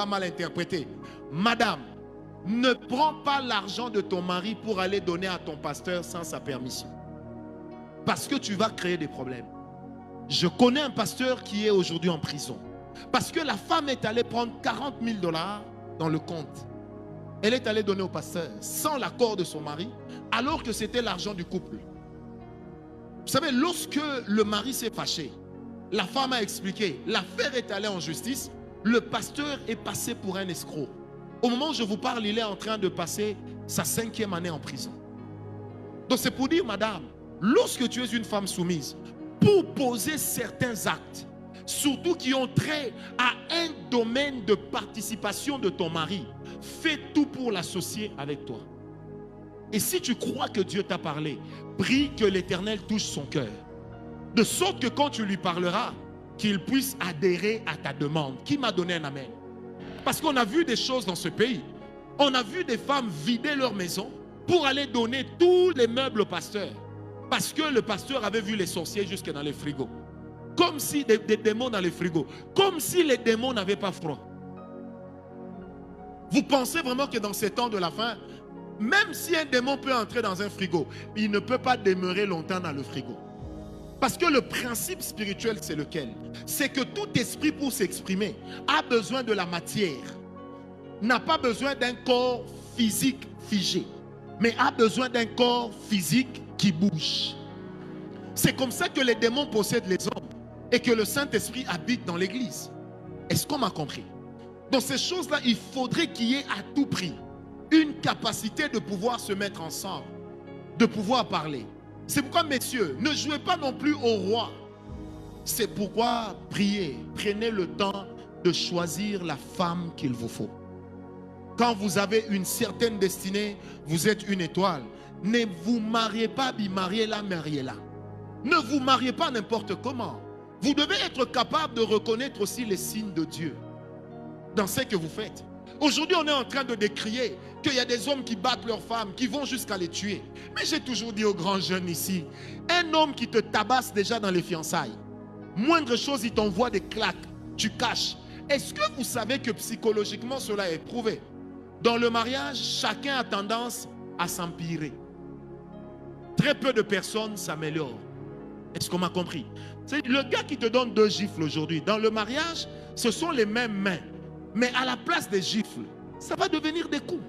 mal interprété. Madame, ne prends pas l'argent de ton mari pour aller donner à ton pasteur sans sa permission. Parce que tu vas créer des problèmes. Je connais un pasteur qui est aujourd'hui en prison. Parce que la femme est allée prendre 40 000 $ dans le compte. Elle est allée donner au pasteur sans l'accord de son mari, alors que c'était l'argent du couple. Vous savez, lorsque le mari s'est fâché, la femme a expliqué, l'affaire est allée en justice, le pasteur est passé pour un escroc. Au moment où je vous parle, il est en train de passer sa 5e année en prison. Donc c'est pour dire, madame, lorsque tu es une femme soumise, pour poser certains actes, surtout qui ont trait à un domaine de participation de ton mari, fais tout pour l'associer avec toi. Et si tu crois que Dieu t'a parlé, prie que l'Éternel touche son cœur. De sorte que quand tu lui parleras, qu'il puisse adhérer à ta demande. Qui m'a donné un amen? Parce qu'on a vu des choses dans ce pays. On a vu des femmes vider leur maison pour aller donner tous les meubles au pasteur. Parce que le pasteur avait vu les sorciers jusque dans les frigos. Comme si des démons dans les frigos. Comme si les démons n'avaient pas froid. Vous pensez vraiment que dans ces temps de la fin, même si un démon peut entrer dans un frigo, il ne peut pas demeurer longtemps dans le frigo. Parce que le principe spirituel, c'est lequel? C'est que tout esprit, pour s'exprimer, a besoin de la matière. N'a pas besoin d'un corps physique figé, mais a besoin d'un corps physique qui bouge. C'est comme ça que les démons possèdent les hommes et que le Saint-Esprit habite dans l'église. Est-ce qu'on m'a compris? Dans ces choses-là, il faudrait qu'il y ait à tout prix une capacité de pouvoir se mettre ensemble, de pouvoir parler. C'est pourquoi, messieurs, ne jouez pas non plus au roi. C'est pourquoi priez, prenez le temps de choisir la femme qu'il vous faut. Quand vous avez une certaine destinée, vous êtes une étoile. Ne vous mariez pas, mariez-la, mariez-la. Ne vous mariez pas n'importe comment. Vous devez être capable de reconnaître aussi les signes de Dieu dans ce que vous faites. Aujourd'hui, on est en train de décrier qu'il y a des hommes qui battent leurs femmes, qui vont jusqu'à les tuer. Mais j'ai toujours dit aux grands jeunes ici, un homme qui te tabasse déjà dans les fiançailles, moindre chose, il t'envoie des claques, tu caches. Est-ce que vous savez que psychologiquement cela est prouvé? Dans le mariage, chacun a tendance à s'empirer. Très peu de personnes s'améliorent. Est-ce qu'on m'a compris? C'est le gars qui te donne 2 gifles aujourd'hui. Dans le mariage, ce sont les mêmes mains. Mais à la place des gifles, ça va devenir des coups.